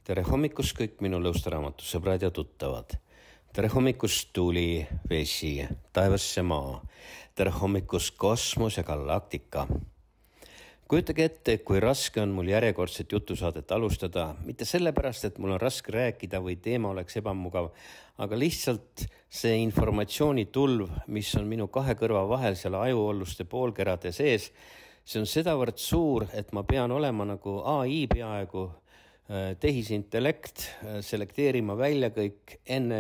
Tere hommikust kõik minu lõustaraamatusõbrad ja tuttavad. Tere hommikust tuli, vesi, taevas ja maa. Tere hommikust kosmos ja galaktika. Kujutage ette, kui raske on mul järjekordset jutusaadet alustada. Mitte sellepärast, et mul on raske rääkida või teema oleks ebamugav, aga lihtsalt see informatsioonitulv, mis on minu kahe kõrva vahel seal ajuolluste poolkerade sees, see on sedavõrd suur, et ma pean olema nagu AI peaaegu tehisintellekt, selekteerima välja kõik enne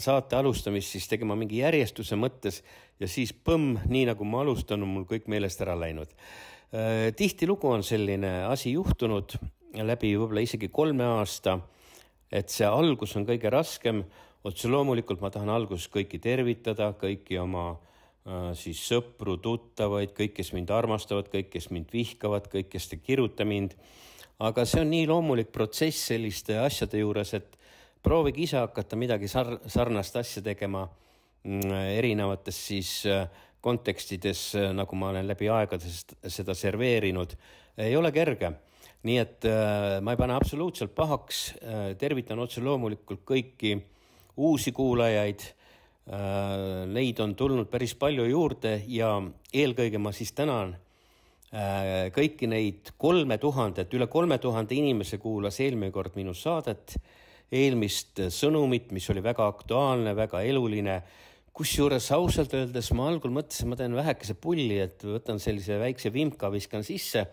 saate alustamist, siis tegema mingi järjestuse mõttes ja siis nii nagu ma alustan, on mul kõik meelest ära läinud. Tihtilugu on selline asi juhtunud läbi võib-olla isegi 3 aasta, et see algus on kõige raskem. Otse loomulikult ma tahan alguses kõiki tervitada, kõiki oma siis sõpru, tuttavaid, kõik, kes mind armastavad, kõik, kes mind vihkavad, kõik, kes te kiruta mind. Aga see on nii loomulik protsess selliste asjade juures, et proovige ise hakata midagi sarnast asja tegema erinevates siis kontekstides, nagu ma olen läbi aegades seda serveerinud. Ei ole kerge. Nii et ma ei pane absoluutselt pahaks, tervitan otse loomulikult kõiki uusi kuulajaid. Neid on tulnud päris palju juurde ja eelkõige ma siis tänan kõiki neid 3000, üle 3000 inimese kuulas eelmine kord minu saadet, eelmist sõnumit, mis oli väga aktuaalne, väga eluline. Kusjuures ausalt öeldes ma algul mõtlesin, ma teen vähekese pulli, et võtan sellise väikse vimka, viskan sisse,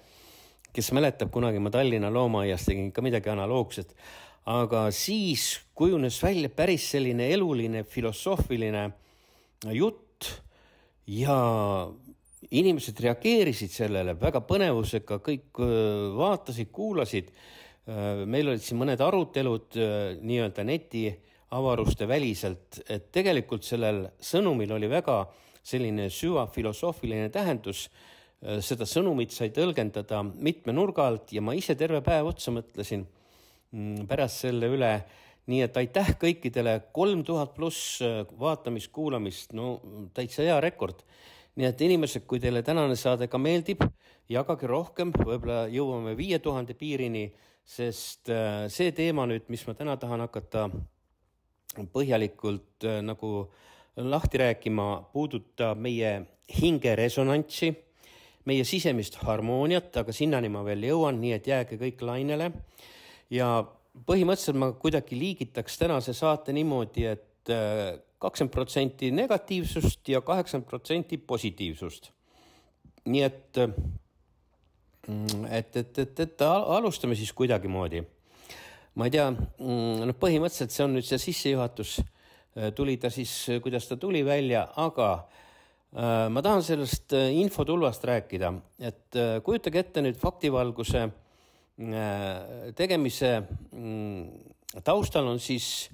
kes mäletab kunagi ma Tallinna loomaaias tegin ka midagi analoogset. Aga siis kujunes välja päris selline eluline, filosoofiline jutt ja inimesed reageerisid sellele väga põnevusega, kõik vaatasid, kuulasid. Meil olid siin mõned arutelud nii-öelda neti avaruste väliselt, et tegelikult sellel sõnumil oli väga selline süva filosoofiline tähendus. Seda sõnumit sai tõlgendada mitme nurga alt ja ma ise terve päev otsa mõtlesin pärast selle üle. Nii et aitäh kõikidele 3000 pluss vaatamist, kuulamist, no täitsa hea rekord. Nii et inimesed, kui teile tänane saade ka meeldib, jagage rohkem, võibolla jõuame 5000 piirini, sest see teema nüüd, mis ma täna tahan hakata põhjalikult nagu lahti rääkima, puudutab meie hingeresonantsi, meie sisemist harmooniat, aga sinnani ma veel jõuan, nii et jääge kõik lainele. Ja põhimõtteliselt ma kuidagi liigitaks tänase saate niimoodi, et 20% negatiivsust ja 80% positiivsust. Nii et alustame siis kuidagi moodi. Ma ei tea, põhimõtteliselt see on nüüd see sissejuhatus, tuli ta siis, kuidas ta tuli välja, aga ma tahan sellest infotulvast rääkida, et kujutage ette nüüd faktivalguse tegemise taustal on siis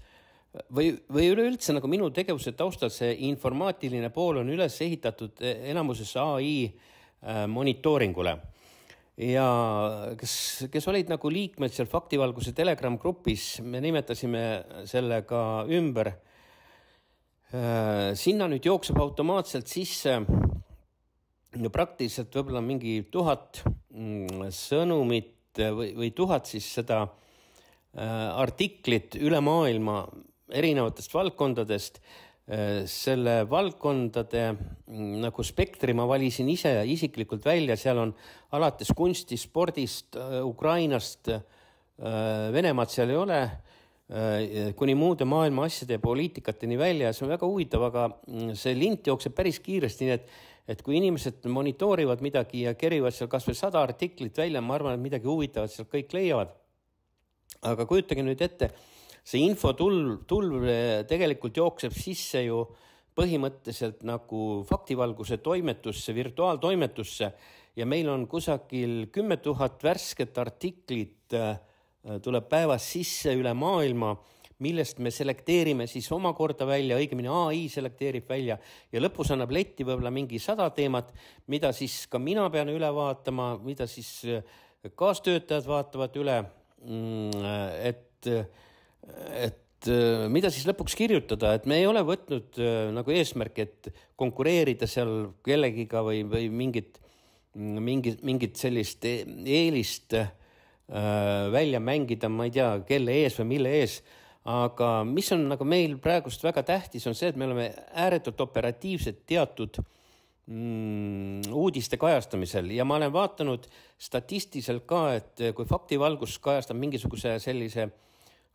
või üleüldse nagu minu tegevuse taustal see informaatiline pool on üles ehitatud enamuses AI monitooringule. Ja kes olid nagu liikmed seal faktivalguse Telegram grupis, me nimetasime selle ka ümber. Sinna nüüd jookseb automaatselt sisse praktiliselt võibolla mingi 1000 sõnumit või 1000 siis seda artiklit üle maailma erinevatest valdkondadest. Selle valdkondade nagu spektri ma valisin ise isiklikult välja, seal on alates kunstist, spordist, Ukrainast, Venemaad seal ei ole, kuni muude maailma asjade ja poliitikateni välja. See on väga huvitav, aga see lint jookseb päris kiiresti, nii et kui inimesed monitoorivad midagi ja kerivad seal kas või 100 artiklit välja, ma arvan, et midagi huvitavat seal kõik leiavad. Aga kujutage nüüd ette, see infotulv tegelikult jookseb sisse ju põhimõtteliselt nagu faktivalguse toimetusse, virtuaaltoimetusse ja meil on kusagil 10 000 värsket artiklit tuleb päevas sisse üle maailma, millest me selekteerime siis omakorda välja, õigemini AI selekteerib välja ja lõpus annab letti võibolla mingi 100 teemat, mida siis ka mina pean üle vaatama, mida siis kaastöötajad vaatavad üle, et mida siis lõpuks kirjutada, et me ei ole võtnud nagu eesmärk, et konkureerida seal kellegiga või mingit sellist eelist välja mängida, ma ei tea, kelle ees või mille ees. Aga mis on nagu meil praegust väga tähtis, on see, et me oleme ääretult operatiivsed teatud uudiste kajastamisel ja ma olen vaatanud statistiliselt ka, et kui faktivalgus kajastab mingisuguse sellise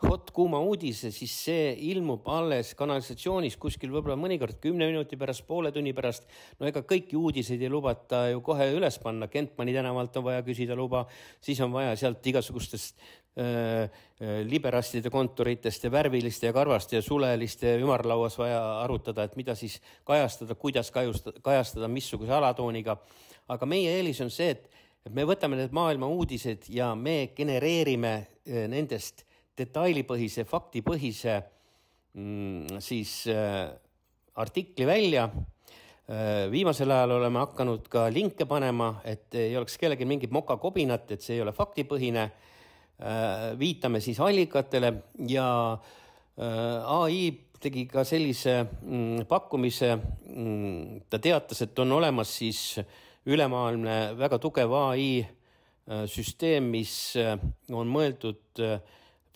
hot kuuma uudise, siis see ilmub alles kanalisatsioonis kuskil võib-olla mõnikord 10 minuti pärast, poole tunni pärast. No ega kõiki uudiseid ei lubata ju kohe üles panna. Kentmani tänavalt on vaja küsida luba, siis on vaja sealt igasugustest liberastide kontoritest ja värviliste ja karvaste ja suleliste ümarlauas vaja arutada, et mida siis kajastada, kuidas kajastada, missuguse alatooniga. Aga meie eelis on see, et me võtame need maailma uudised ja me genereerime nendest detailipõhise, faktipõhise siis artikli välja. Viimasel ajal oleme hakanud ka linke panema, et ei oleks kellelgi mingit mokakobinat, et see ei ole faktipõhine. Viitame siis allikatele ja AI tegi ka sellise pakkumise. Ta teatas, et on olemas siis ülemaailmne väga tugev AI süsteem, mis on mõeldud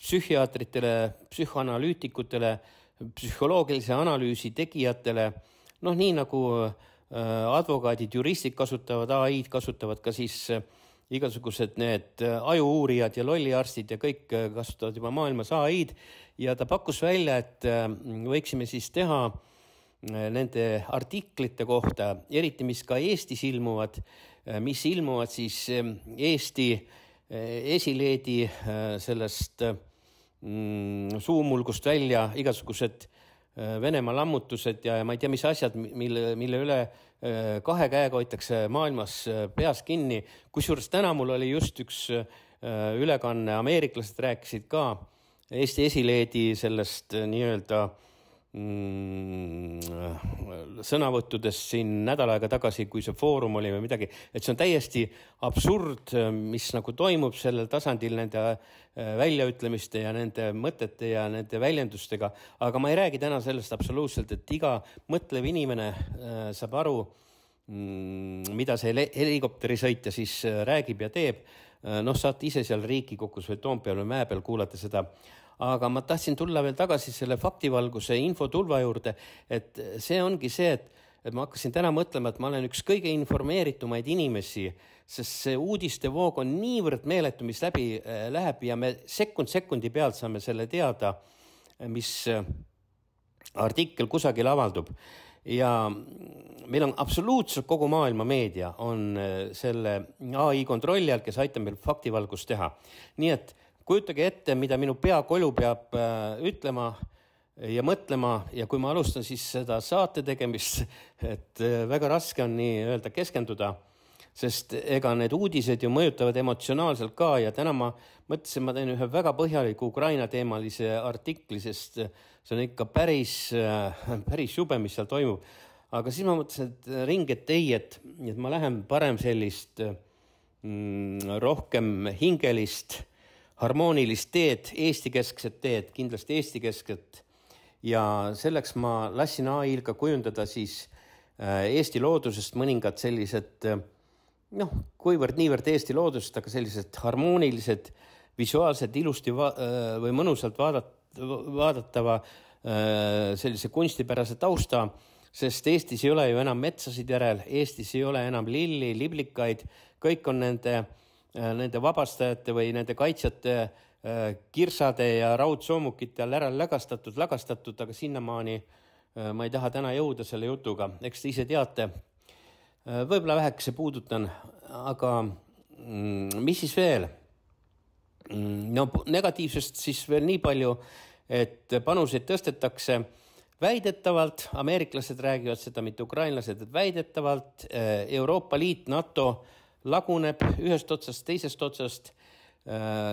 psühhiaatritele, psühhoanalüütikutele, psühholoogilise analüüsi tegijatele. Noh, nii nagu advokaadid, juristid kasutavad AI-d, kasutavad ka siis igasugused need ajuuurijad ja lolliarstid ja kõik kasutavad juba maailmas AI-d ja ta pakkus välja, et võiksime siis teha nende artiklite kohta, eriti mis ka Eestis ilmuvad, mis ilmuvad siis Eesti esileedi sellest suumulgust välja, igasugused Venemaa lammutused ja ma ei tea, mis asjad, mille üle kahe käega hoitakse maailmas peas kinni. Kusjuures täna mul oli just üks ülekanne, ameeriklased rääkisid ka Eesti esileedi sellest nii-öelda sõnavõttudest siin nädal aega tagasi, kui see foorum oli või midagi, et see on täiesti absurd, mis nagu toimub sellel tasandil nende väljaütlemiste ja nende mõtete ja nende väljendustega, aga ma ei räägi täna sellest absoluutselt, et iga mõtlev inimene saab aru, mida see helikopterisõitja siis räägib ja teeb. Noh, saate ise seal Riigikogus või Toompeal või mäe peal kuulata seda. Aga ma tahtsin tulla veel tagasi selle faktivalguse infotulva juurde, et see ongi see, et ma hakkasin täna mõtlema, et ma olen üks kõige informeeritumaid inimesi, sest see uudiste voog on niivõrd meeletu, mis läbi läheb ja me sekundi pealt saame selle teada, mis artikkel kusagil avaldub. Ja meil on absoluutselt kogu maailma meedia on selle AI kontrolli all, kes aitab meil faktivalgust teha. Nii et kujutage ette, mida minu peakolu peab ütlema ja mõtlema ja kui ma alustan siis seda saate tegemist, et väga raske on nii öelda keskenduda, sest ega need uudised ju mõjutavad emotsionaalselt ka ja täna ma mõtlesin, ma teen ühe väga põhjaliku Ukraina teemalise artikli, sest see on ikka päris jube, mis seal toimub. Aga siis ma mõtlesin, et ring, et ei, et ma lähen parem sellist rohkem hingelist harmoonilist teed, Eesti-keskset teed, kindlasti Eesti-keskset ja selleks ma lassin AI-l ka kujundada siis Eesti loodusest mõningad sellised, noh, kuivõrd niivõrd Eesti loodusest, aga sellised harmoonilised, visuaalsed, ilusti või mõnusalt vaadatava sellise kunstipärase tausta, sest Eestis ei ole ju enam metsasid järel, Eestis ei ole enam lilli, liblikaid, kõik on nende vabastajate või nende kaitsjate kirsade ja raudsoomukite all ära lagastatud, aga sinnamaani ma ei taha täna jõuda selle jutuga, eks te ise teate. Võib-olla vähekese puudutan, aga mis siis veel? No negatiivsest siis veel nii palju, et panuseid tõstetakse väidetavalt, ameeriklased räägivad seda, mitte ukrainlased, et väidetavalt Euroopa Liit, NATO laguneb ühest otsast, teisest otsast,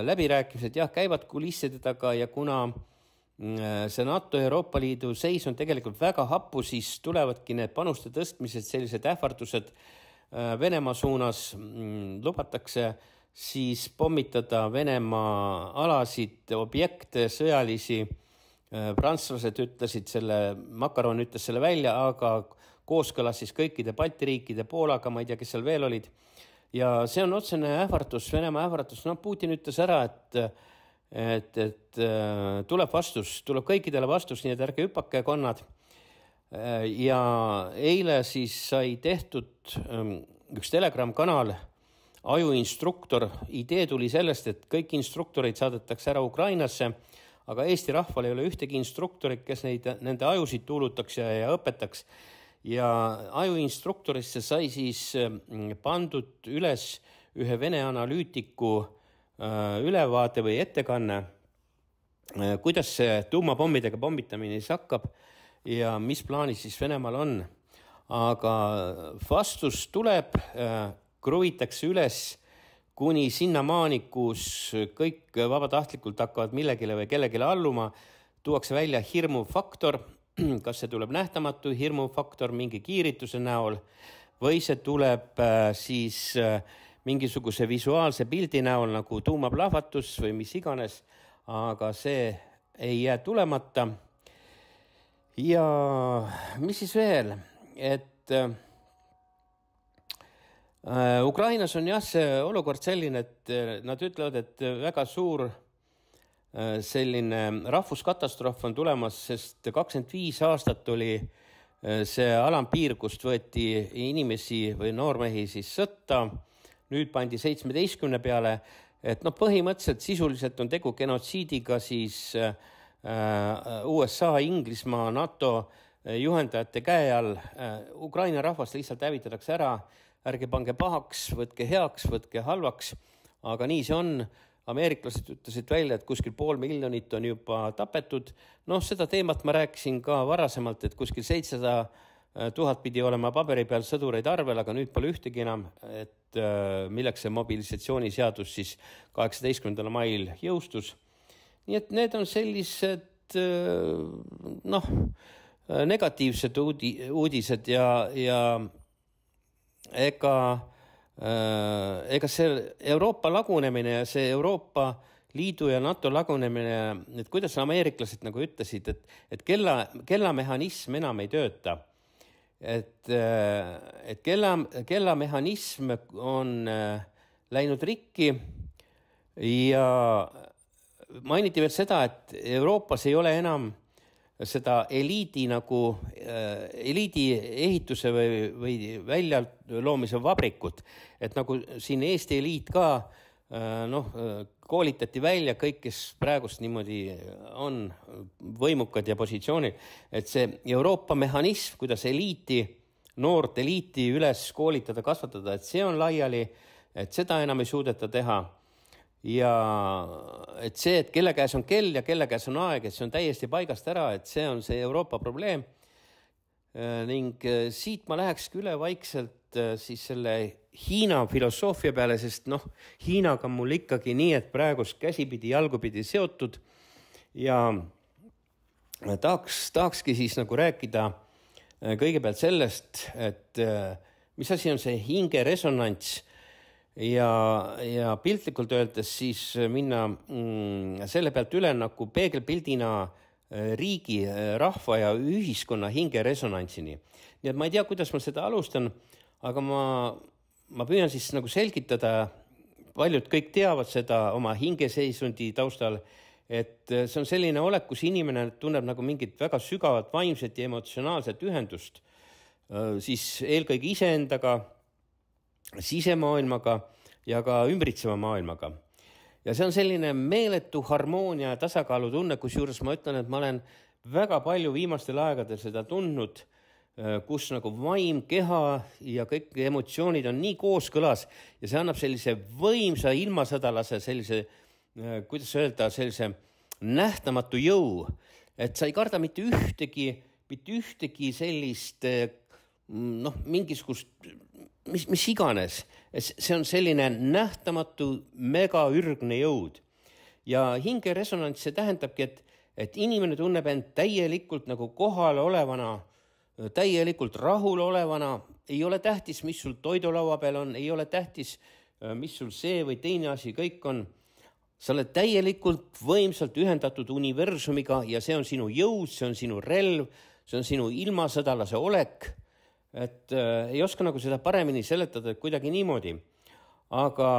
läbirääkimised käivad kulisside taga ja kuna see NATO ja Euroopa Liidu seis on tegelikult väga happu, siis tulevadki need panuste tõstmised, sellised ähvardused Venemaa suunas, lubatakse siis pommitada Venemaa alasid, objekte, sõjalisi. Prantslased ütlesid selle, Macron ütles selle välja, aga kooskõlas siis kõikide Balti riikide, Poolaga, ma ei tea, kes seal veel olid, ja see on otsene ähvardus, Venemaa ähvardus. Putin ütles ära, et tuleb vastus, tuleb kõikidele vastus, nii et ärge hüppake, konnad. Ja eile siis sai tehtud üks Telegram-kanal Ajuinstruktor. Idee tuli sellest, et kõik instruktorid saadetakse ära Ukrainasse, aga Eesti rahval ei ole ühtegi instruktorit, kes nende ajusid tuulutaks ja õpetaks. Ja Ajuinstruktorisse sai siis pandud üles ühe Vene analüütiku ülevaate või ettekanne, kuidas see tuumapommidega pommitamine siis hakkab ja mis plaanis siis Venemaal on. Aga vastus tuleb, kruvitakse üles kuni sinnamaani, kus kõik vabatahtlikult hakkavad millegile või kellegile alluma, tuuakse välja hirmufaktor, kas see tuleb nähtamatu hirmufaktor mingi kiirituse näol või see tuleb siis mingisuguse visuaalse pildi näol nagu tuumaplahvatus või mis iganes, aga see ei jää tulemata. Ja mis siis veel, et Ukrainas on jah see olukord selline, et nad ütlevad, et väga suur selline rahvuskatastroof on tulemas, sest 25 aastat oli see alampiir, kust võeti inimesi või noormehi siis sõtta, nüüd pandi 17 peale, et põhimõtteliselt sisuliselt on tegu genotsiidiga siis USA, Inglismaa, NATO juhendajate käe all. Ukraina rahvast lihtsalt hävitatakse ära, ärge pange pahaks, võtke heaks, võtke halvaks, aga nii see on. Ameeriklased ütlesid välja, et kuskil 500 000 on juba tapetud. Seda teemat ma rääkisin ka varasemalt, et kuskil 700 000 pidi olema paberi peal sõdureid arvel, aga nüüd pole ühtegi enam, et milleks see mobilisatsiooniseadus siis 18. mail jõustus. Nii et need on sellised negatiivsed uudised ja ega see Euroopa lagunemine ja see Euroopa Liidu ja NATO lagunemine, et kuidas ameeriklased nagu ütlesid, et kellamehhanism enam ei tööta. Et kellamehhanism on läinud rikki ja mainiti veel seda, et Euroopas ei ole enam seda eliidi ehituse või välja loomise vabrikut, et nagu siin Eesti eliit ka koolitati välja kõik, kes praegust niimoodi on võimukad ja positsioonil, et see Euroopa mehhanism, kuidas noort eliiti üles koolitada, kasvatada, et see on laiali, et seda enam ei suudeta teha. Ja et see, et kelle käes on kell ja kelle käes on aeg, et see on täiesti paigast ära, et see on see Euroopa probleem. Ning siit ma lähekski üle vaikselt siis selle Hiina filosoofia peale, sest Hiinaga on mul ikkagi nii, et praegust käsipidi, jalgupidi seotud ja tahakski siis nagu rääkida kõigepealt sellest, et mis asi on see hingeresonants ja piltlikult öeldes siis minna selle pealt üle nagu peegelpildina riigi, rahva ja ühiskonna hingeresonantsini. Nii et ma ei tea, kuidas ma seda alustan, aga ma püüan siis nagu selgitada, paljud kõik teavad seda oma hingeseisundi taustal, et see on selline olek, kus inimene tunneb nagu mingit väga sügavat vaimset ja emotsionaalset ühendust, siis eelkõige iseendaga, sisemaailmaga ja ka ümbritseva maailmaga. Ja see on selline meeletu harmoonia ja tasakaalu tunne, kus juures ma ütlen, et ma olen väga palju viimastel aegadel seda tundnud, kus nagu vaim, keha ja kõik emotsioonid on nii kooskõlas ja see annab sellise võimsa ilmasõdalase, sellise, kuidas öelda, sellise nähtamatu jõu, et sa ei karda mitte ühtegi sellist mingisugust, mis iganes. See on selline nähtamatu megaürgne jõud. Ja hingeresonants see tähendabki, et inimene tunneb end täielikult nagu kohal olevana, täielikult rahul olevana, ei ole tähtis, mis sul toidulaua peal on, ei ole tähtis, mis sul see või teine asi, kõik on. Sa oled täielikult võimsalt ühendatud universumiga ja see on sinu jõud, see on sinu relv, see on sinu ilmasõdalase olek. Et ei oska nagu seda paremini seletada kuidagi niimoodi. aga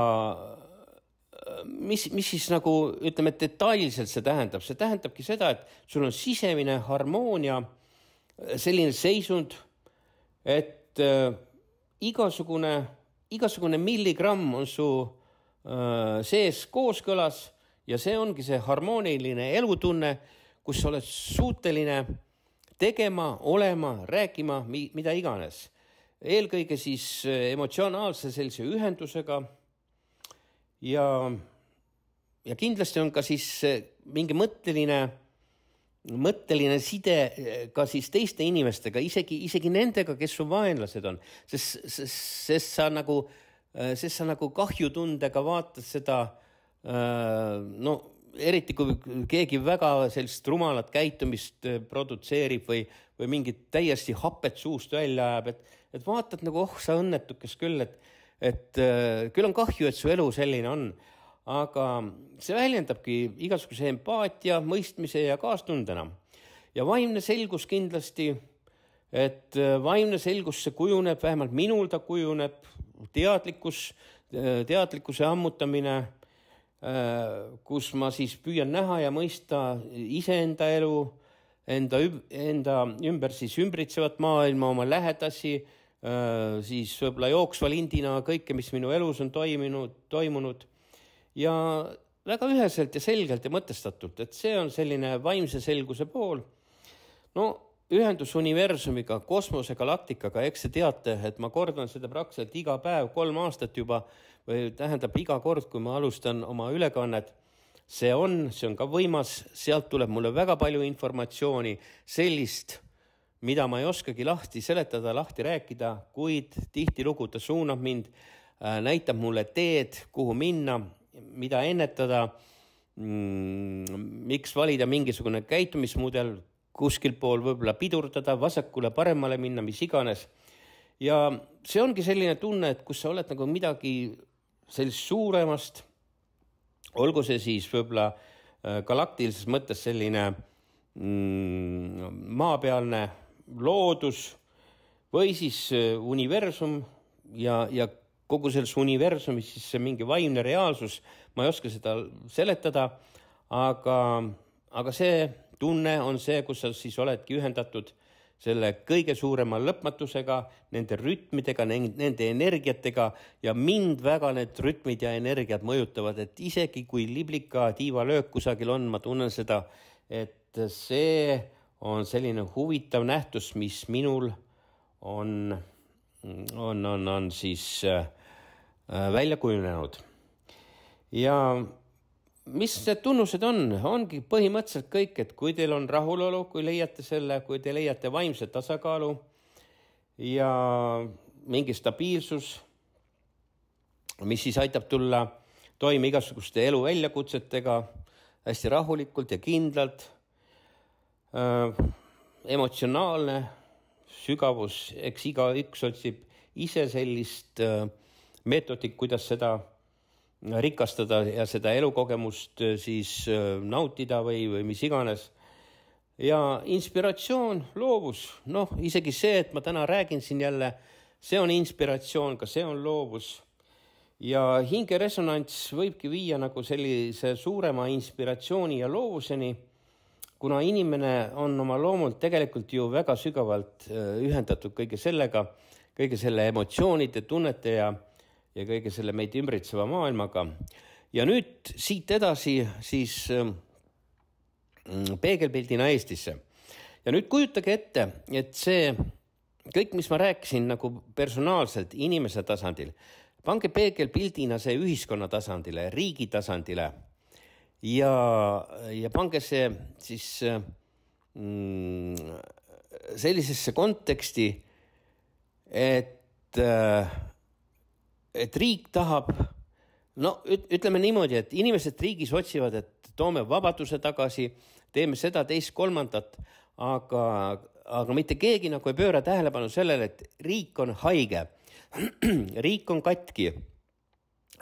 mis siis nagu, ütleme, detailselt see tähendab? See tähendabki seda, et sul on sisemine harmoonia, selline seisund, et igasugune milligramm on su sees kooskõlas ja see ongi see harmooniline elutunne, kus sa oled suuteline tegema, olema, rääkima, mida iganes. Eelkõige siis emotsionaalse sellise ühendusega ja kindlasti on ka siis mingi mõtteline side ka siis teiste inimestega, isegi nendega, kes su vaenlased on, sest sa nagu kahjutundega vaatad seda, eriti kui keegi väga sellist rumalat käitumist produtseerib või mingit täiesti hapet suust välja ajab, et vaatad nagu, sa õnnetukes küll, et küll on kahju, et su elu selline on, aga see väljendabki igasuguse empaatia, mõistmise ja kaastundena. Ja vaimne selgus kindlasti, et vaimne selgus see kujuneb, vähemalt minul ta kujuneb, teadlikkuse ammutamine, kus ma siis püüan näha ja mõista iseenda elu, enda ümber siis ümbritsevat maailma, oma lähedasi, siis võib-olla jooksva lindina kõike, mis minu elus on toimunud ja väga üheselt ja selgelt ja mõtestatult, et see on selline vaimse selguse pool. Ühendus universumiga, kosmose galaktikaga, eks te teate, et ma kordan seda praktiliselt iga päev 3 aastat juba, või tähendab iga kord, kui ma alustan oma ülekannet. See on ka võimas, sealt tuleb mulle väga palju informatsiooni, sellist, mida ma ei oskagi lahti seletada, lahti rääkida, kuid tihtilugu ta suunab mind, näitab mulle teed, kuhu minna, mida ennetada, miks valida mingisugune käitumismudel, kuskil pool võib-olla pidurdada, vasakule, paremale minna, mis iganes. Ja see ongi selline tunne, et kus sa oled nagu midagi sellist suuremast, olgu see siis võib-olla galaktilises mõttes selline maapealne loodus või siis universum ja kogu selles universumis siis see mingi vaimne reaalsus, ma ei oska seda seletada, aga see tunne on see, kus sa siis oledki ühendatud selle kõige suurema lõpmatusega, nende rütmidega, nende energiatega ja mind väga need rütmid ja energiat mõjutavad, et isegi kui liblika tiivalöök kusagil on, ma tunnen seda, et see on selline huvitav nähtus, mis minul on siis välja kujunenud. Ja mis need tunnused on? Ongi põhimõtteliselt kõik, et kui teil on rahulolu, kui te leiate vaimse tasakaalu ja mingi stabiilsus, mis siis aitab tulla toime igasuguste elu väljakutsetega hästi rahulikult ja kindlalt, emotsionaalne sügavus, eks igaüks otsib ise sellist meetodit, kuidas seda rikastada ja seda elukogemust siis nautida või mis iganes. Ja inspiratsioon, loovus, isegi see, et ma täna räägin siin jälle, see on inspiratsioon, ka see on loovus. Ja hingeresonants võibki viia nagu sellise suurema inspiratsiooni ja loovuseni, kuna inimene on oma loomult tegelikult ju väga sügavalt ühendatud kõige sellega, kõige selle emotsioonide, tunnete ja kõige selle meid ümbritseva maailmaga. Ja nüüd siit edasi siis peegelpildina Eestisse. Ja nüüd kujutage ette, et see kõik, mis ma rääkisin nagu personaalselt inimese tasandil, pange peegelpildina see ühiskonna tasandile, riigi tasandile ja pange see siis sellisesse konteksti, et riik tahab, ütleme niimoodi, et inimesed riigis otsivad, et toome vabaduse tagasi, teeme seda, teist, kolmandat, aga mitte keegi nagu ei pööra tähelepanu sellele, et riik on haige, riik on katki,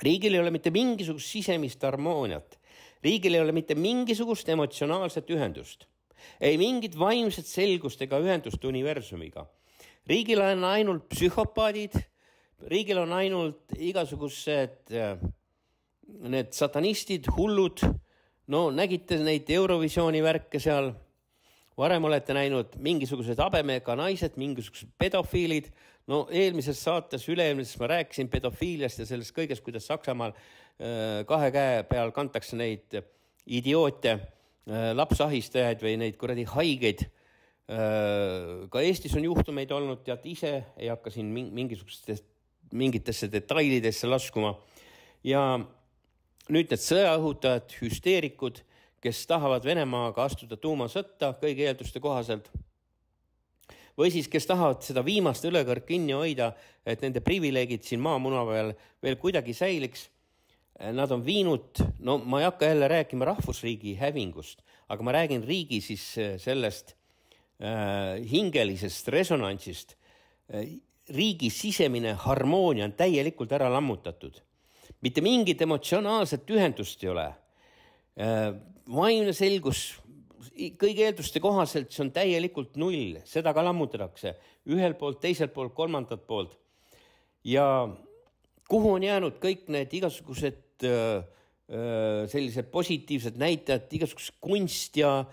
riigil ei ole mitte mingisugust sisemist harmooniat, riigil ei ole mitte mingisugust emotsionaalset ühendust, ei mingit vaimset selgust ega ühendust universumiga. Riigil on ainult psühhopaadid, riigil on ainult igasugused need satanistid, hullud, no nägite neid Eurovisiooni värke seal, varem olete näinud mingisugused habemega naised, mingisugused pedofiilid, no eelmises saates, üle-eelmises ma rääkisin pedofiiliast ja sellest kõigest, kuidas Saksamaal kahe käe peal kantakse neid idioote, lapsahistajaid või neid kuradi haigeid. Ka Eestis on juhtumeid olnud, tead ise ei hakka siin mingitesse detailidesse laskuma. Ja nüüd need sõjaõhutajad, hüsteerikud, kes tahavad Venemaaga astuda tuumasõtta kõigi eelduste kohaselt, või siis kes tahavad seda viimast õlekõrg kinni hoida, et nende privileegid siin maamuna peal veel kuidagi säiliks. Nad on viinud, no ma ei hakka jälle rääkima rahvusriigi hävingust, aga ma räägin riigi siis sellest hingelisest resonantsist. Riigi sisemine harmoonia on täielikult ära lammutatud. Mitte mingit emotsionaalset ühendust ei ole. Vaimne selgus kõigi eelduste kohaselt see on täielikult null. Seda ka lammutatakse ühel poolt, teisel poolt, kolmandat poolt. Ja kuhu on jäänud kõik need igasugused sellised positiivsed näitajad, igasugused kunst ja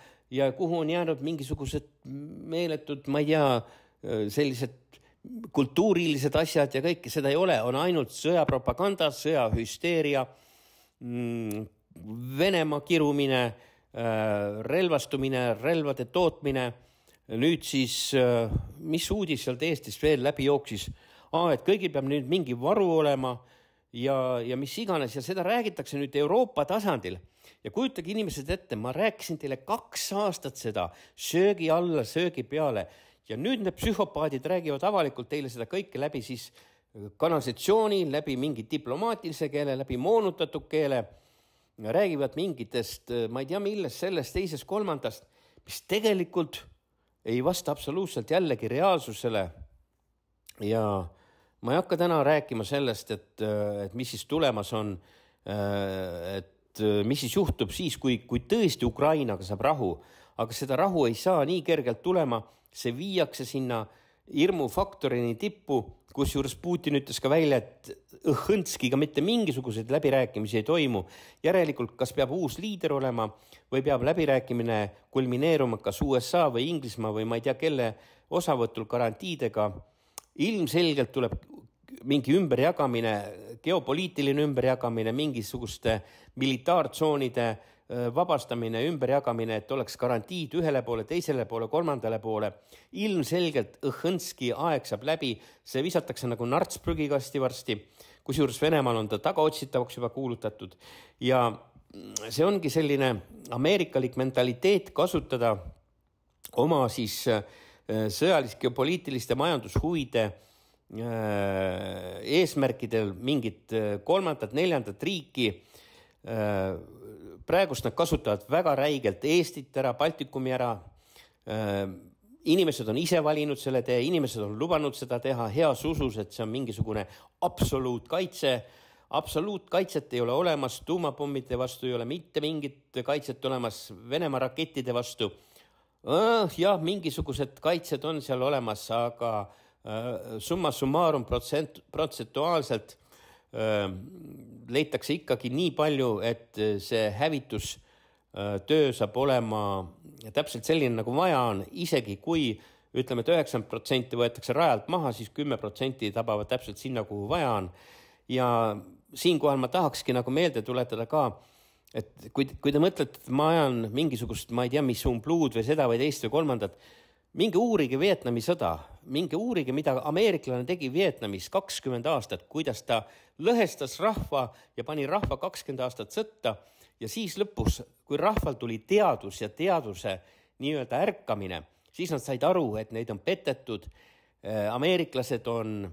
kuhu on jäänud mingisugused meeletud, ma ei tea, sellised kultuurilised asjad ja kõik, seda ei ole, on ainult sõjapropaganda, sõjahüsteeria, Venemaa kirumine, relvastumine, relvade tootmine. Nüüd siis, mis uudis sealt Eestist veel läbi jooksis? Et kõigil peab nüüd mingi varu olema ja mis iganes ja seda räägitakse nüüd Euroopa tasandil. Ja kujutage inimesed ette, ma rääkisin teile 2 aastat seda söögi alla, söögi peale ja nüüd need psühhopaadid räägivad avalikult teile seda kõike läbi siis kanalisatsiooni, läbi mingi diplomaatilise keele, läbi moonutatud keele, räägivad mingitest, ma ei tea millest, sellest, teisest, kolmandast, mis tegelikult ei vasta absoluutselt jällegi reaalsusele. Ja ma ei hakka täna rääkima sellest, et mis siis tulemas on, et mis siis juhtub siis, kui tõesti Ukrainaga saab rahu, aga seda rahu ei saa nii kergelt tulema, see viiakse sinna hirmufaktorini tippu, kus juures Putin ütles ka välja, et Õhõnskiga mitte mingisuguseid läbirääkimisi ei toimu. Järelikult, kas peab uus liider olema või peab läbirääkimine kulmineeruma kas USA või Inglismaa või ma ei tea kelle osavõtul garantiidega. Ilmselgelt tuleb mingi ümberjagamine, geopoliitiline ümberjagamine, mingisuguste militaartsoonide vabastamine, ümberjagamine, et oleks garantiid ühele poole, teisele poole, kolmandale poole. Ilmselgelt Õhõnski aeg saab läbi, see visatakse nagu nartsprügikasti varsti, kusjuures Venemaal on ta tagaotsitavaks juba kuulutatud. Ja see ongi selline ameerikalik mentaliteet kasutada oma siis sõjalist, geopoliitiliste majandushuvide eesmärkidel mingit kolmandat, neljandat riiki. Praegust nad kasutavad väga räigelt Eestit ära, Baltikumi ära. Inimesed on ise valinud selle tee, inimesed on lubanud seda teha heas usus, et see on mingisugune absoluutkaitse. Absoluutkaitset ei ole olemas, tuumapommide vastu ei ole mitte mingit kaitset olemas, Venemaa rakettide vastu. Jah, mingisugused kaitsed on seal olemas, aga summa summarum protsentuaalselt leitakse ikkagi nii palju, et see hävitustöö saab olema täpselt selline, nagu vaja on, isegi kui ütleme, et 9% võetakse rajalt maha, siis 10% tabavad täpselt sinna, kuhu vaja on. Ja siinkohal ma tahakski nagu meelde tuletada ka, et kui te mõtlete, et ma ajan mingisugust, ma ei tea, mis umbluud või seda või teist või kolmandat, minge uurige Vietnami sõda, minge uurige, mida ameeriklane tegi Vietnamis 20 aastat, kuidas ta lõhestas rahva ja pani rahva 20 aastat sõtta ja siis lõpus, kui rahval tuli teadus ja teaduse nii-öelda ärkamine, siis nad said aru, et neid on petetud. Ameeriklased on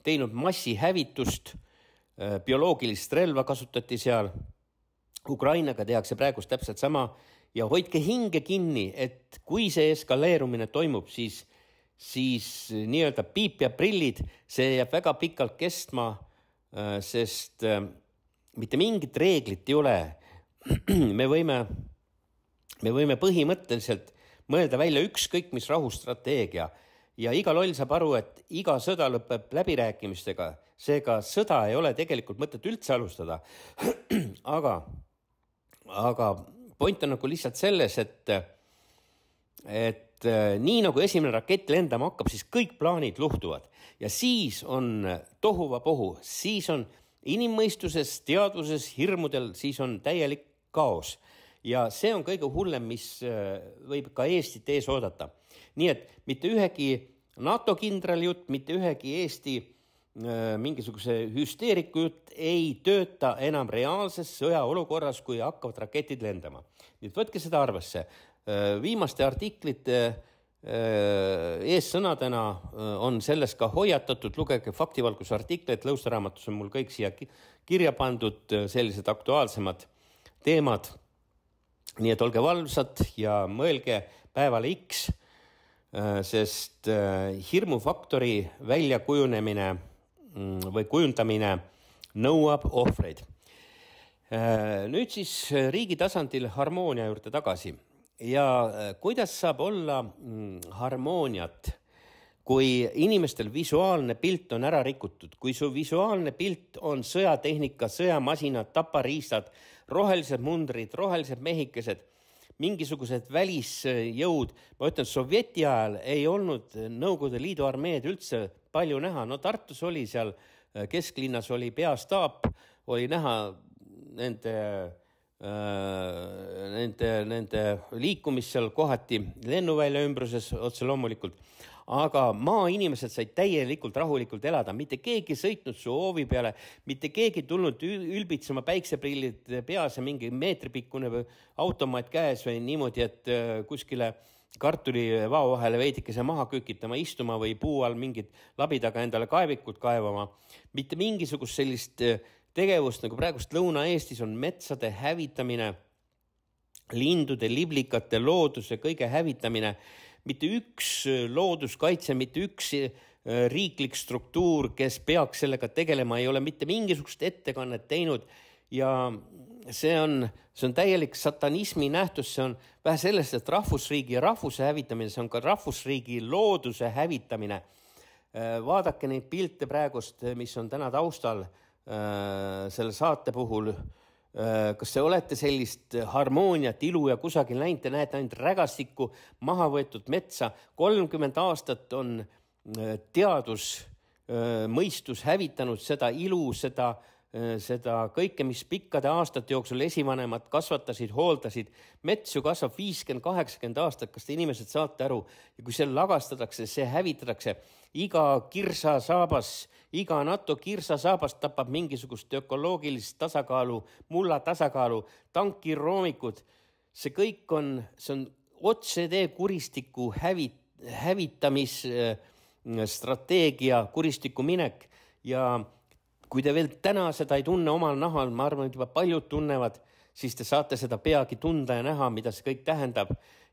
teinud massihävitust, bioloogilist relva kasutati seal, Ukrainaga tehakse praegust täpselt sama ja hoidke hinge kinni, et kui see eskaleerumine toimub, siis nii-öelda piip ja prillid, see jääb väga pikalt kestma, sest mitte mingit reeglit ei ole. Me võime põhimõtteliselt mõelda välja ükskõik mis rahustrateegia ja iga loll saab aru, et iga sõda lõpeb läbirääkimistega. Seega sõda ei ole tegelikult mõtet üldse alustada. aga point on nagu lihtsalt selles, et nii nagu esimene rakett lendama hakkab, siis kõik plaanid luhtuvad ja siis on tohuvapohu, siis on inimmõistuses, teaduses, hirmudel, siis on täielik kaos. Ja see on kõige hullem, mis võib ka Eestit ees oodata. Nii et mitte ühegi NATO kindrali jutt, mitte ühegi Eesti mingisuguse hüsteeriku jutt ei tööta enam reaalses sõjaolukorras, kui hakkavad raketid lendama. Nii et võtke seda arvesse. Viimaste artiklite eessõnadena on selles ka hoiatatud, lugege faktivalguse artikleid, Lõustaraamatus on mul kõik siia kirja pandud sellised aktuaalsemad teemad. Nii et olge valvsad ja mõelge päevale X, sest hirmufaktori väljakujunemine või kujundamine nõuab ohvreid. Nüüd siis riigi tasandil harmoonia juurde tagasi. Ja kuidas saab olla harmooniat, kui inimestel visuaalne pilt on ära rikutud, kui su visuaalne pilt on sõjatehnika, sõjamasinad, tapariistad, rohelised mundrid, rohelised mehikesed, mingisugused välisjõud. Ma ütlen, Sovjeti ajal ei olnud Nõukogude Liidu armeed üldse palju näha. No Tartus oli seal, kesklinnas oli peastaap, oli näha nende liikumist seal kohati lennuvälja ümbruses otse loomulikult. Aga maainimesed said täielikult rahulikult elada. Mitte keegi sõitnud su hoovi peale, mitte keegi tulnud ülbitsema päikseprillid peas ja mingi meetripikkune automaat käes või niimoodi, et kuskile kartuli vao vahele veidikese maha kükitama, istuma või puu all mingid labidaga endale kaevikut kaevama. Mitte mingisugust sellist tegevust, nagu praegust Lõuna-Eestis on metsade hävitamine, lindude, liblikate, looduse kõige hävitamine. Mitte üks looduskaitse, mitte üks riiklik struktuur, kes peaks sellega tegelema, ei ole mitte mingisugust ettekannet teinud ja see on täielik satanismi nähtus, see on vähe sellest, et rahvusriigi ja rahvuse hävitamine, see on ka rahvusriigi looduse hävitamine. Vaadake neid pilte praegust, mis on täna taustal selle saate puhul. Kas te olete sellist harmooniat, ilu ja kusagil näinud, te näete ainult rägastikku, maha võetud metsa. 30 aastat on teadus, mõistus hävitanud seda ilu, seda kõike, mis pikkade aastate jooksul esivanemad kasvatasid, hooldasid. Mets ju kasvab 50-80 aastat, kas te inimesed saate aru? Ja kui see lagastatakse, see hävitatakse. Iga kirsasaabas, iga NATO kirsasaabas tapab mingisugust ökoloogilist tasakaalu, mulla tasakaalu, tankiroomikud. See kõik on otsede kuristiku hävitamisstrateegia, kuristiku minek ja kui te veel täna seda ei tunne omal nahal, ma arvan, et juba paljud tunnevad, siis te saate seda peagi tunda ja näha, mida see kõik tähendab.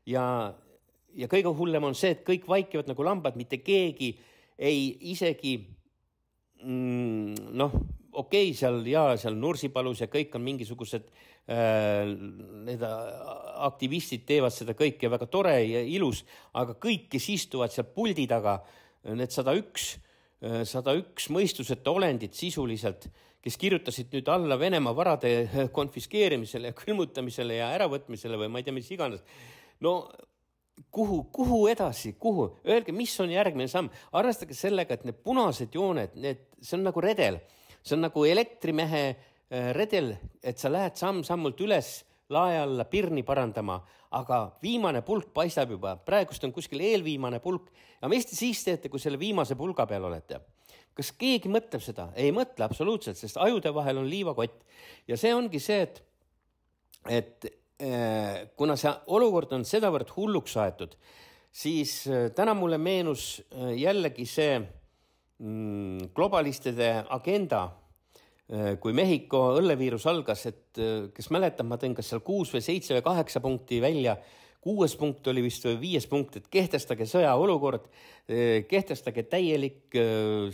Ja kõige hullem on see, et kõik vaikivad nagu lambad, mitte keegi ei isegi, seal Nursipalus ja kõik on mingisugused, need aktivistid teevad seda kõike väga tore ja ilus, aga kõik, kes istuvad seal puldi taga, need 101 mõistuseta olendid sisuliselt, kes kirjutasid nüüd alla Venemaa varade konfiskeerimisele ja külmutamisele ja äravõtmisele või ma ei tea, mis iganes. No kuhu edasi, kuhu? Öelge, mis on järgmine samm? Arvestage sellega, et need punased jooned, see on nagu redel. See on nagu elektrimehe redel, et sa lähed samm-sammult üles lae alla pirni parandama, aga viimane pulk paistab juba. Praegust on kuskil eelviimane pulk. Ja mis te siis teete, kui selle viimase pulga peal olete? Kas keegi mõtleb seda? Ei mõtle absoluutselt, sest ajude vahel on liivakott. Ja see ongi see, et kuna see olukord on sedavõrd hulluks aetud, siis täna mulle meenus jällegi see globalistide agenda, kui Mehhiko õlleviirus algas, et kes mäletab, ma tõin kas seal 6 või 7 või 8 punkti välja. 6 punkt oli vist või 5 punkt, et kehtestage sõjaolukord, kehtestage täielik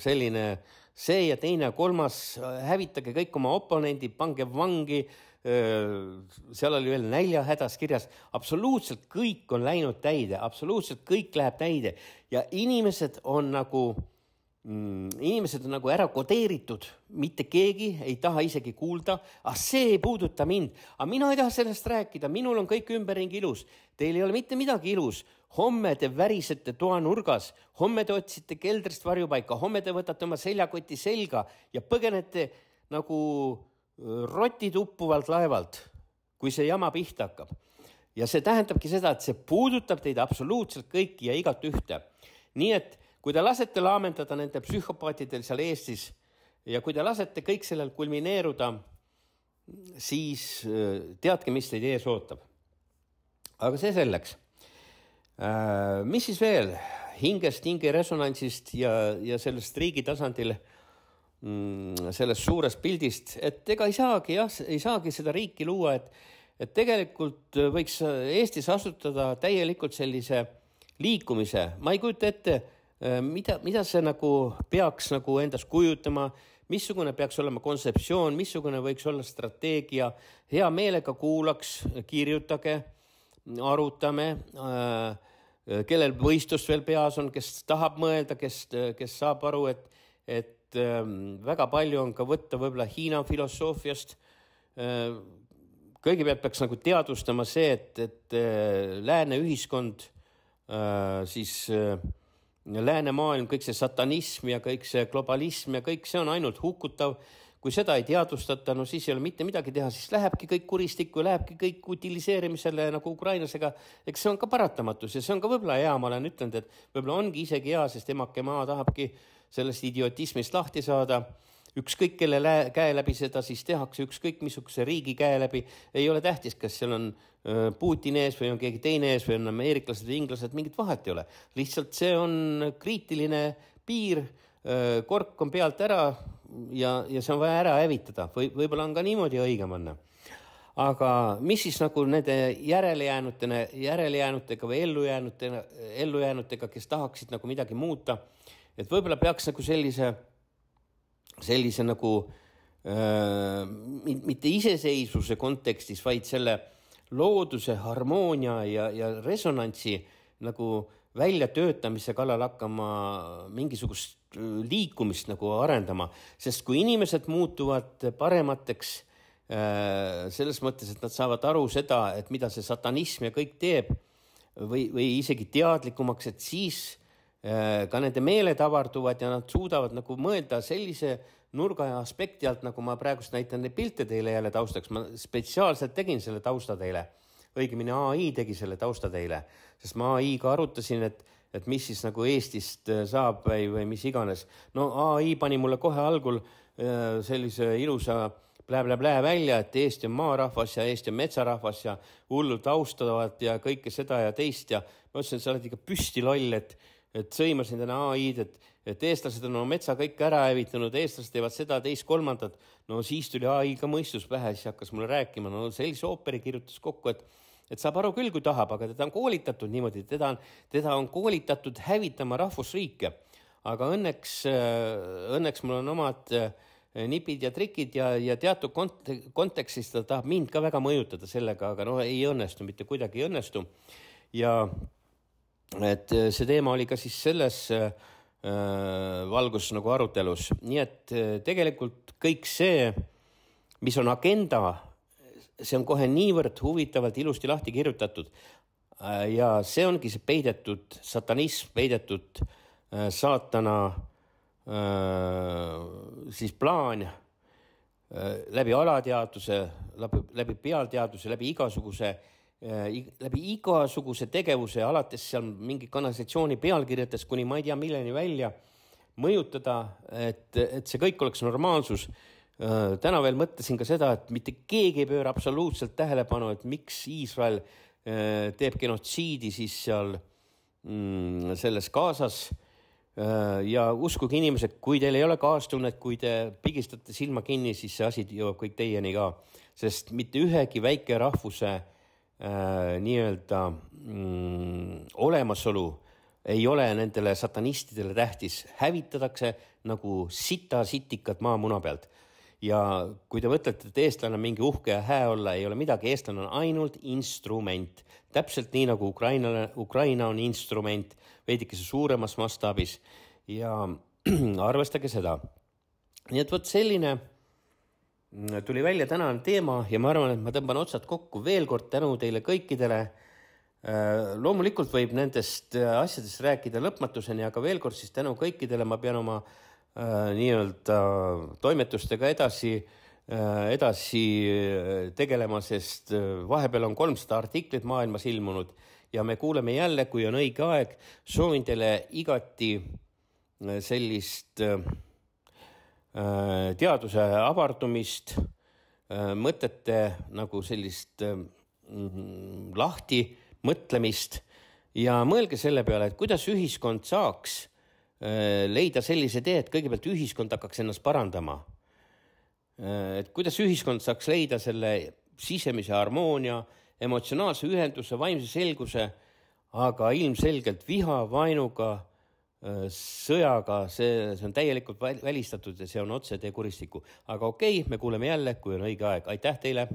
selline see ja teine ja kolmas, hävitage kõik oma oponendid, pange vangi, seal oli veel näljahädas kirjas, absoluutselt kõik on läinud täide, absoluutselt kõik läheb täide ja inimesed on nagu ära kodeeritud, mitte keegi ei taha isegi kuulda, see ei puuduta mind, mina ei taha sellest rääkida, minul on kõik ümberringi ilus, teil ei ole mitte midagi ilus, homme te värisete toanurgas, homme te otsite keldrist varjupaika, homme te võtate oma seljakoti selga ja põgenete nagu rotid uppuvalt laevalt, kui see jama pihta hakkab. Ja see tähendabki seda, et see puudutab teid absoluutselt kõiki ja igat ühte. Nii et kui te lasete laamendada nende psühhopaatidel seal Eestis ja kui te lasete kõik sellel kulmineeruda, siis teadke, mis teid ees ootab. Aga see selleks. Mis siis veel hingest, hinge resonantsist ja sellest riigi tasandil sellest suurest pildist, et ega ei saagi seda riiki luua, et tegelikult võiks Eestis asutada täielikult sellise liikumise. Ma ei kujuta ette, mida see nagu peaks nagu endas kujutama, missugune peaks olema kontseptsioon, missugune võiks olla strateegia, hea meelega kuulaks, kirjutage, arutame, kellel võistlus veel peas on, kes tahab mõelda, kes saab aru, et väga palju on ka võtta võib-olla Hiina filosoofiast. Kõigepealt peaks nagu teadvustama see, et lääne ühiskond, siis lääne maailm, kõik see satanism ja kõik see globalism ja kõik see on ainult hukutav. Kui seda ei teadvustata, no siis ei ole mitte midagi teha, siis lähebki kõik kuristikku, lähebki kõik utiliseerimisele nagu ukrainlasega. Eks see on ka paratamatus ja see on ka võib-olla hea, ma olen ütlenud, et võib-olla ongi isegi hea, sest emake maa tahabki sellest idiotismist lahti saada. Ükskõik, kelle käe läbi seda siis tehakse, ükskõik missuguse riigi käe läbi, ei ole tähtis, kas seal on Putin ees või on keegi teine ees või on ameeriklased või inglased, mingit vahet ei ole. Lihtsalt see on kriitiline piir, kork on pealt ära ja see on vaja ära hävitada. Võib-olla on ka niimoodi õigem anna. Aga mis siis nagu nende järelejäänutega või ellujäänutega, kes tahaksid nagu midagi muuta, et võib-olla peaks nagu sellise nagu mitte iseseisvuse kontekstis, vaid selle looduse harmoonia ja resonantsi nagu väljatöötamise kallal hakkama mingisugust liikumist nagu arendama, sest kui inimesed muutuvad paremateks selles mõttes, et nad saavad aru seda, et mida see satanism ja kõik teeb või isegi teadlikumaks, et siis ka nende meeled avarduvad ja nad suudavad nagu mõelda sellise nurga ja aspekti alt, nagu ma praegust näitan neid pilte teile jälle taustaks. Ma spetsiaalselt tegin selle tausta teile. Õigemini AI tegi selle tausta teile, sest ma AI-ga arutasin, et mis siis nagu Eestist saab või mis iganes. No AI pani mulle kohe algul sellise ilusa plää välja, et Eesti on maarahvas ja Eesti on metsarahvas ja hullult austavad ja kõike seda ja teist. Ja ma ütlesin, et sa oled ikka püsti loll, et sõimasin täna AI-d, et eestlased on oma metsa kõik ära hävitanud, eestlased teevad seda, teist, kolmandat. No siis tuli AI ka mõistus pähe, siis hakkas mulle rääkima. No sellise ooperi kirjutas kokku, et saab aru küll, kui tahab, aga teda on koolitatud niimoodi, teda on koolitatud hävitama rahvusriike. Aga õnneks mul on omad nipid ja trikid ja teatud kontekstis ta tahab mind ka väga mõjutada sellega, aga ei õnnestu, mitte kuidagi ei õnnestu. Ja et see teema oli ka siis selles valgus nagu arutelus. Nii et tegelikult kõik see, mis on agenda, see on kohe niivõrd huvitavalt ilusti lahti kirjutatud. Ja see ongi see peidetud satanism, peidetud saatana siis plaan läbi alateaduse, läbi pealteaduse, läbi igasuguse tegevuse, alates seal mingi kanalisatsiooni pealkirjates kuni ma ei tea milleni välja mõjutada, et see kõik oleks normaalsus. Täna veel mõtlesin ka seda, et mitte keegi ei pööra absoluutselt tähelepanu, et miks Iisrael teeb genotsiidi siis seal selles Gazas. Ja uskuge inimesed, kui teil ei ole kaastunnet, kui te pigistate silma kinni, siis see asi jõuab kõik teieni ka, sest mitte ühegi väike rahvuse nii-öelda olemasolu ei ole nendele satanistidele tähtis. Hävitatakse nagu sitikad maamuna pealt. Ja kui te mõtlete, et eestlane on mingi uhke ja hää olla, ei ole midagi, eestlane on ainult instrument. Täpselt nii nagu Ukraina on instrument, veidikese suuremas mastaabis ja arvestage seda. Nii et võt selline tuli välja tänane teema ja ma arvan, et ma tõmban otsad kokku veel kord tänu teile kõikidele. Loomulikult võib nendest asjadest rääkida lõpmatuseni, aga veel kord siis tänu kõikidele ma pean oma nii-öelda toimetustega edasi tegelema, sest vahepeal on 300 artiklit maailmas ilmunud ja me kuuleme jälle, kui on õige aeg. Soovin teile igati sellist teaduse avardumist, mõtete nagu sellist lahti mõtlemist ja mõelge selle peale, et kuidas ühiskond saaks leida sellise tee, et kõigepealt ühiskond hakkaks ennast parandama. Et kuidas ühiskond saaks leida selle sisemise harmoonia, emotsionaalse ühenduse, vaimse selguse, aga ilmselgelt viha, vainuga, sõjaga, see on täielikult välistatud ja see on otsetee kuristiku. Aga okei, me kuuleme jälle, kui on õige aeg. Aitäh teile!